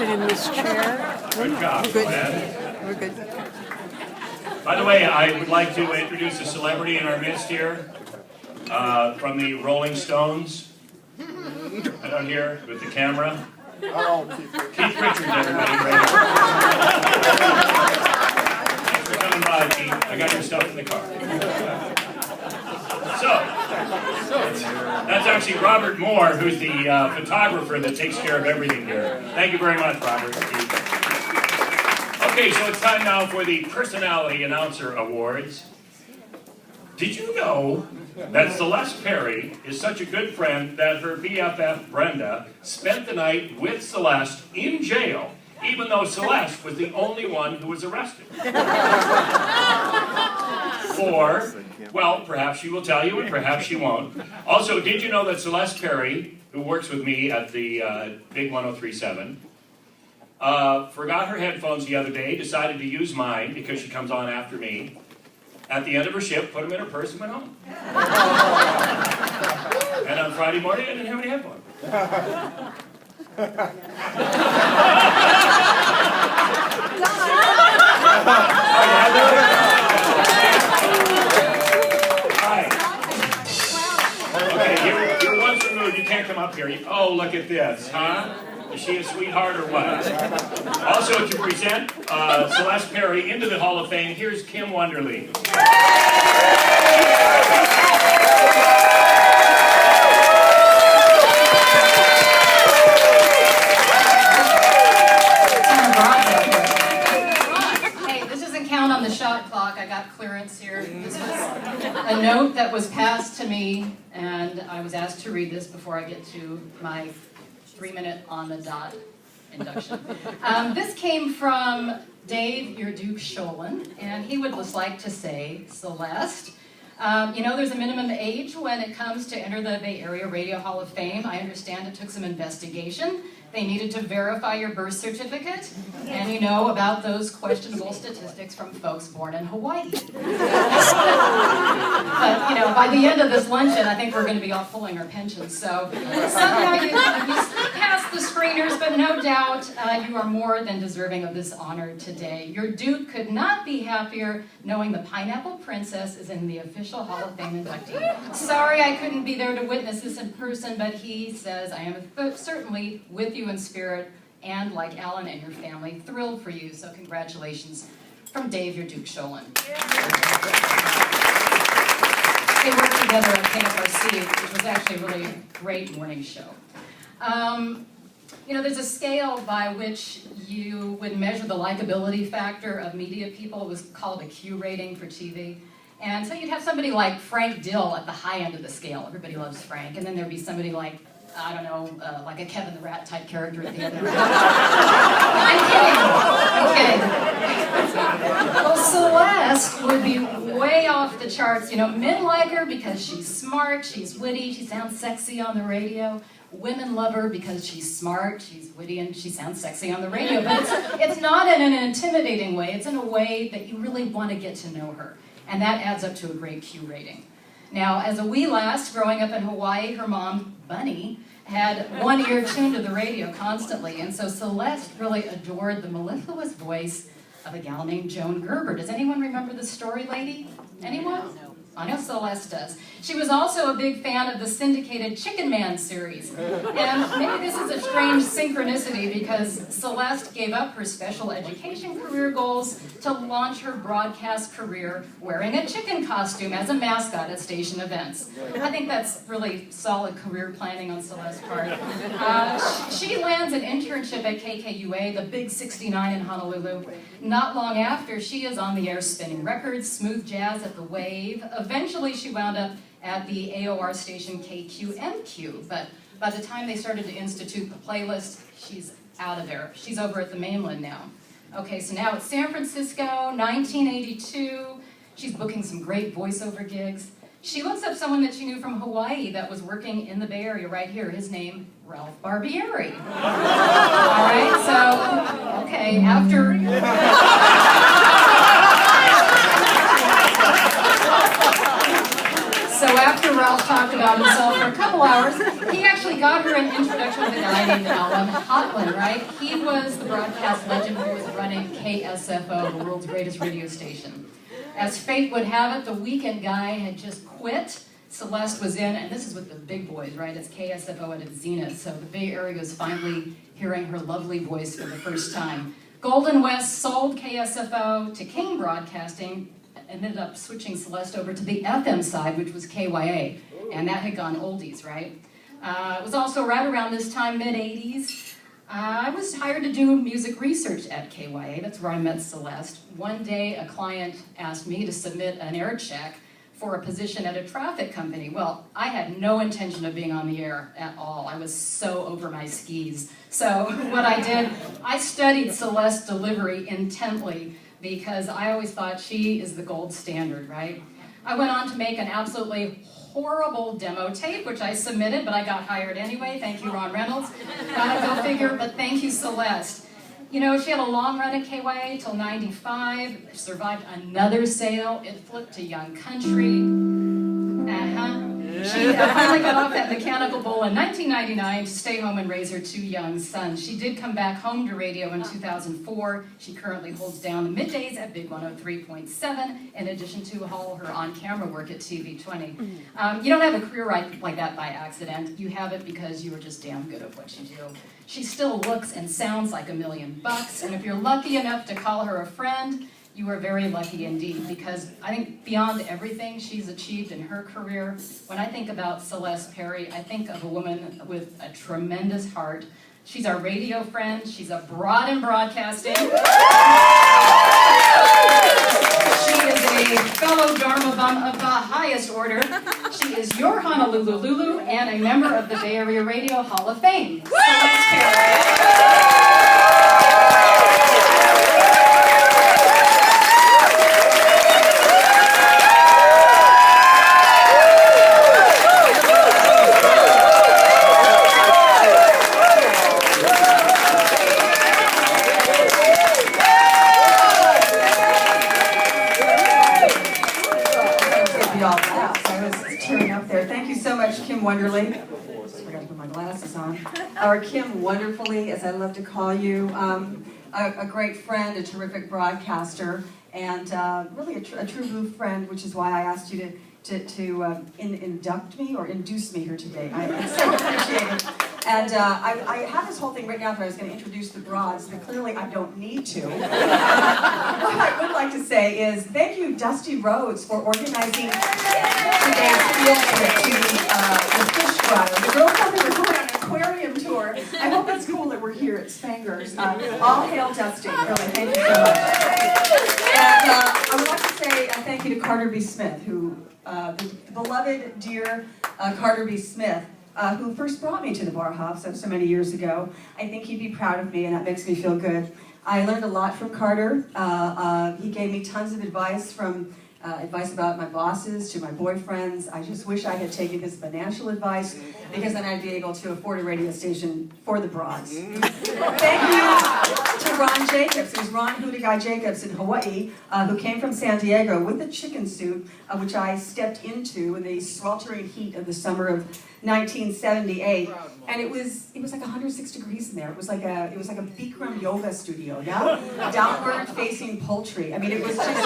sit in this chair. Good job, Good. man. We're good. By the way, I would like to introduce a celebrity in our midst here from the Rolling Stones. Right out here with the camera. Keith Richards, everybody. Right here. Thanks for coming by, Keith. I got your stuff in the car. So, that's actually Robert Moore, who's the photographer that takes care of everything here. Thank you very much, Robert. Okay, so it's time now for the Personality Announcer Awards. Did you know that Celeste Perry is such a good friend that her BFF, Brenda, spent the night with Celeste in jail, even though Celeste was the only one who was arrested? Or, well, perhaps she will tell you and perhaps she won't. Also, did you know that Celeste Perry, who works with me at the Big 1037, forgot her headphones the other day, decided to use mine because she comes on after me. At the end of her shift, put them in her purse and went home. And on Friday morning, I didn't have any headphones. Okay, you're once removed. You can't come up here. Oh, look at this, huh? Is she a sweetheart or what? Also to present Celeste Perry into the Hall of Fame, here's Kim Wonderley. Hey, this doesn't count on the shot clock. I got clearance here. This was a note that was passed to me, and I was asked to read this before I get to my 3-minute on the dot induction. This came from Dave, your Duke Sholin, and he would just like to say, Celeste, you know there's a minimum age when it comes to enter the Bay Area Radio Hall of Fame. I understand it took some investigation. They needed to verify your birth certificate, and you know about those questionable statistics from folks born in Hawaii. But, you know, by the end of this luncheon, I think we're going to be all pulling our pensions. So somehow you sneak past the screeners, but no doubt you are more than deserving of this honor today. Your Duke could not be happier knowing the Pineapple Princess is in the official Hall of Fame inductee. Sorry I couldn't be there to witness this in person, but he says I am certainly with you in spirit, and like Alan and your family, thrilled for you. So congratulations from Dave, your Duke Sholin. They worked together at KFRC, which was actually a really great morning show. You know, there's a scale by which you would measure the likability factor of media people. It was called a Q rating for TV. And so you'd have somebody like Frank Dill at the high end of the scale. Everybody loves Frank. And then there'd be somebody like, I don't know, like a Kevin the Rat type character at the other end. I'm kidding. Well, Celeste would be way off the charts. You know, men like her because she's smart, she's witty, she sounds sexy on the radio. Women love her because she's smart, she's witty, and she sounds sexy on the radio. But it's not in an intimidating way. It's in a way that you really want to get to know her. And that adds up to a great Q rating. Now, as a wee lass growing up in Hawaii, her mom, Bunny, had one ear tuned to the radio constantly, and so Celeste really adored the mellifluous voice of a gal named Joan Gerber. Does anyone remember the story lady? Anyone? No. I know Celeste does. She was also a big fan of the syndicated Chicken Man series. And maybe this is a strange synchronicity because Celeste gave up her special education career goals to launch her broadcast career wearing a chicken costume as a mascot at station events. I think that's really solid career planning on Celeste's part. She lands an internship at KKUA, the Big 69 in Honolulu. Not long after, she is on the air spinning records, smooth jazz at the Wave. Eventually, she wound up at the AOR station KQMQ, but by the time they started to institute the playlist, she's out of there. She's over at the mainland now. Okay, so now it's San Francisco, 1982. She's booking some great voiceover gigs. She looks up someone that she knew from Hawaii that was working in the Bay Area right here. His name, Ralph Barbieri. All right, so, okay, after... So after Ralph talked about himself for a couple hours, he actually got her an introduction with a guy named Alan Hotland, right? He was the broadcast legend who was running KSFO, the world's greatest radio station. As fate would have it, the weekend guy had just quit. Celeste was in, and this is with the big boys, right? It's KSFO at its zenith, so the Bay Area was finally hearing her lovely voice for the first time. Golden West sold KSFO to King Broadcasting, ended up switching Celeste over to the FM side, which was KYA, and that had gone oldies, right? It was also right around this time, mid-'80s. I was hired to do music research at KYA. That's where I met Celeste. One day, a client asked me to submit an air check for a position at a traffic company. Well, I had no intention of being on the air at all. I was so over my skis. So what I did, I studied Celeste's delivery intently because I always thought she is the gold standard, right? I went on to make an absolutely horrible demo tape, which I submitted, but I got hired anyway. Thank you, Ron Reynolds. Gotta go figure, but thank you, Celeste. You know, she had a long run at KYA till '95, survived another sale, it flipped to Young Country. She finally got off that mechanical bull in 1999 to stay home and raise her two young sons. She did come back home to radio in 2004. She currently holds down the middays at Big 103.7, in addition to all her on-camera work at TV20. You don't have a career like that by accident. You have it because you were just damn good at what you do. She still looks and sounds like $1,000,000, and if you're lucky enough to call her a friend, you are very lucky indeed, because I think beyond everything she's achieved in her career, when I think about Celeste Perry, I think of a woman with a tremendous heart. She's our radio friend. She's a broad in broadcasting. She is a fellow Dharma bum of the highest order. She is your Honolulu Lulu and a member of the Bay Area Radio Hall of Fame. Celeste Perry. Kim Wonderley. I forgot to put my glasses on. Or Kim Wonderfully, as I love to call you. A great friend, a terrific broadcaster, and really a true blue friend, which is why I asked you to induct me or induce me here today. I so appreciate it. And I had this whole thing written out that I was going to introduce the broads, but clearly I don't need to. What I would like to say is thank you, Dusty Rhodes, for organizing today's field trip to the fish grotto. The girls thought they were going on an aquarium tour. I hope it's cool that we're here at Spanger's. All hail Dusty, really, thank you so much. And I would like to say thank you to Carter B. Smith, who, the beloved, dear Carter B. Smith, who first brought me to the Bar Hop so many years ago. I think he'd be proud of me, and that makes me feel good. I learned a lot from Carter. He gave me tons of advice, from advice about my bosses to my boyfriends. I just wish I had taken his financial advice, because then I'd be able to afford a radio station for the broads. Thank you to Ron Jacobs. It was Ron Hootie Guy Jacobs in Hawaii, who came from San Diego with a chicken suit, which I stepped into in the sweltering heat of the summer of 1978, and it was like 106 degrees in there. It was like a Bikram yoga studio, yeah, downward facing poultry. I mean, it was just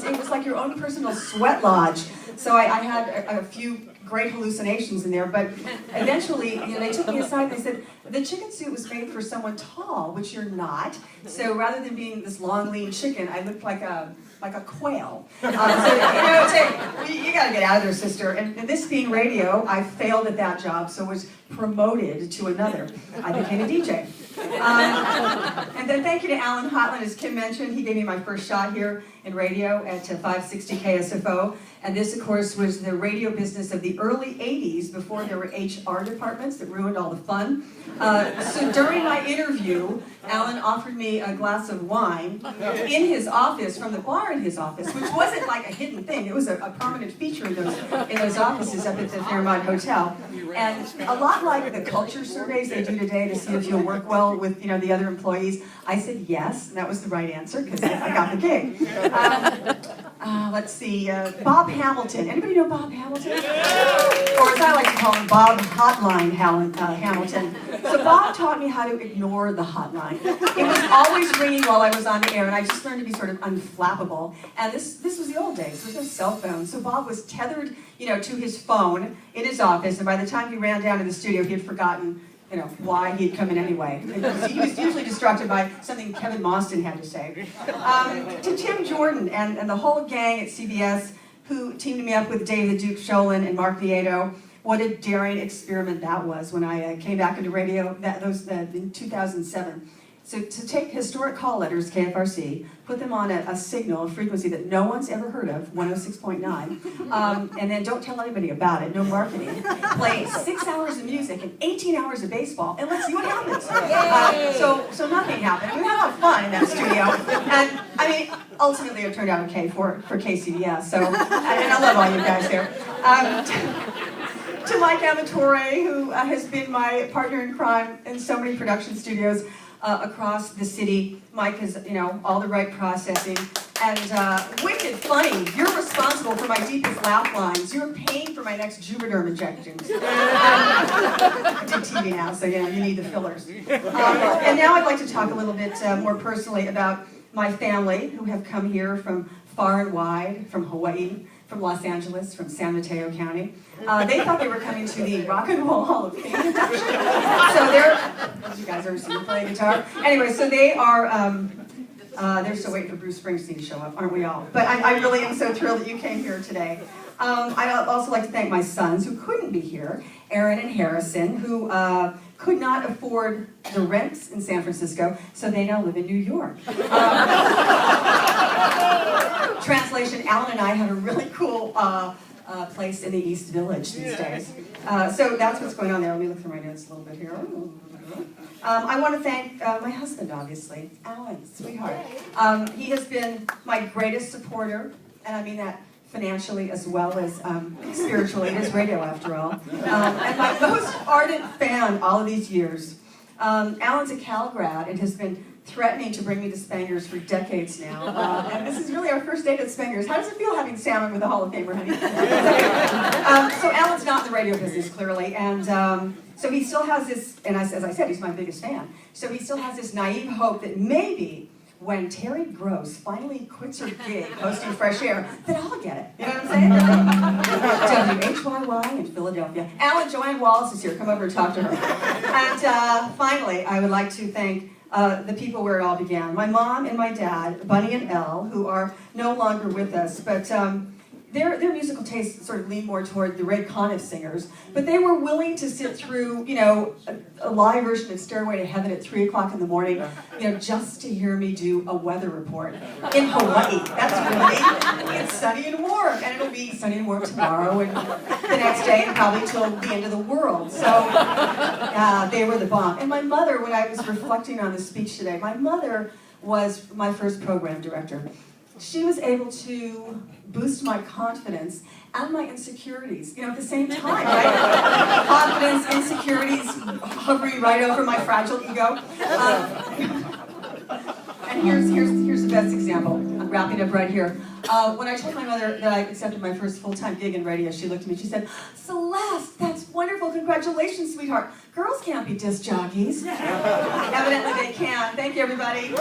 it was like your own personal sweat lodge. So I had a few great hallucinations in there, but eventually, they took me aside and they said, the chicken suit was made for someone tall, which you're not. So rather than being this long, lean chicken, I looked like a quail. So, you gotta get out of there, sister. And this being radio, I failed at that job, so was promoted to another. I became a DJ. And then thank you to Alan Hotland, as Kim mentioned. He gave me my first shot here in radio at 560 KSFO. And this, of course, was the radio business of the early 80s, before there were HR departments that ruined all the fun. So during my interview, Alan offered me a glass of wine in his office, from the bar in his office, which wasn't like a hidden thing. It was a permanent feature in those offices up at the Fairmont Hotel. And a lot like the culture surveys they do today to see if you'll work well with the other employees, I said yes, and that was the right answer, because I got the gig. let's see, Bob Hamilton. Anybody know Bob Hamilton? Or as I like to call him, Bob Hotline Hamilton. So Bob taught me how to ignore the hotline. It was always ringing while I was on the air, and I just learned to be sort of unflappable. And this was the old days. There was no cell phone. So Bob was tethered, to his phone in his office, and by the time he ran down to the studio, he had forgotten why he'd come in anyway. He was usually distracted by something Kevin Mostyn had to say. To Tim Jordan and the whole gang at CBS who teamed me up with Dave the Duke Sholin and Mark Vieto. What a daring experiment that was when I came back into radio in 2007. So to take historic call letters, KFRC, put them on a signal, a frequency that no one's ever heard of, 106.9, and then don't tell anybody about it, no marketing. Play 6 hours of music and 18 hours of baseball, and let's see what happens. So nothing happened. We had a lot of fun in that studio, and I mean, ultimately it turned out okay for KCBS. So, and I love all you guys there. To Mike Amatore, who has been my partner in crime in so many production studios across the city. Mike has, all the right processing. And wicked funny. You're responsible for my deepest laugh lines. You're paying for my next Juvederm injections. I do TV now, so you need the fillers. And now I'd like to talk a little bit more personally about my family, who have come here from far and wide, from Hawaii, from Los Angeles, from San Mateo County. They thought they were coming to the Rock and Roll Hall of Fame induction. So you guys ever seen me play guitar? Anyway, so they are, they're still waiting for Bruce Springsteen to show up, aren't we all? But I really am so thrilled that you came here today. I'd also like to thank my sons who couldn't be here, Aaron and Harrison, who could not afford the rents in San Francisco, so they now live in New York. Translation, Alan and I have a really cool place in the East Village these days. So that's what's going on there. Let me look through my notes a little bit here. I want to thank my husband, obviously, Alan, sweetheart. He has been my greatest supporter, and I mean that financially as well as spiritually. It is radio, after all. And my most ardent fan all of these years. Alan's a Cal grad and has been threatening to bring me to Spangers for decades now. And this is really our first date at Spangers. How does it feel having salmon with a Hall of Famer, honey? So Alan's not in the radio business, clearly. And so he still has this, and as I said, he's my biggest fan. So he still has this naive hope that maybe when Terry Gross finally quits her gig hosting Fresh Air, that I'll get it. You know what I'm saying? WHYY in Philadelphia. Alan, Joanne Wallace is here. Come over and talk to her. And finally, I would like to thank the people where it all began. My mom and my dad, Bunny and Elle, who are no longer with us, but their musical tastes sort of lean more toward the Ray Conniff singers, but they were willing to sit through, a live version of Stairway to Heaven at 3 o'clock in the morning, just to hear me do a weather report in Hawaii. That's really, it's sunny and warm, and it'll be sunny and warm tomorrow, and the next day, and probably till the end of the world. So they were the bomb. And my mother, when I was reflecting on the speech today, my mother was my first program director. She was able to boost my confidence and my insecurities, at the same time, right? Confidence, insecurities, hovering right over my fragile ego. And here's the best example. I'm wrapping up right here. When I told my mother that I accepted my first full-time gig in radio, she looked at me, she said, "Celeste, that's wonderful, congratulations, sweetheart. Girls can't be disc jockeys." Evidently they can. Thank you, everybody.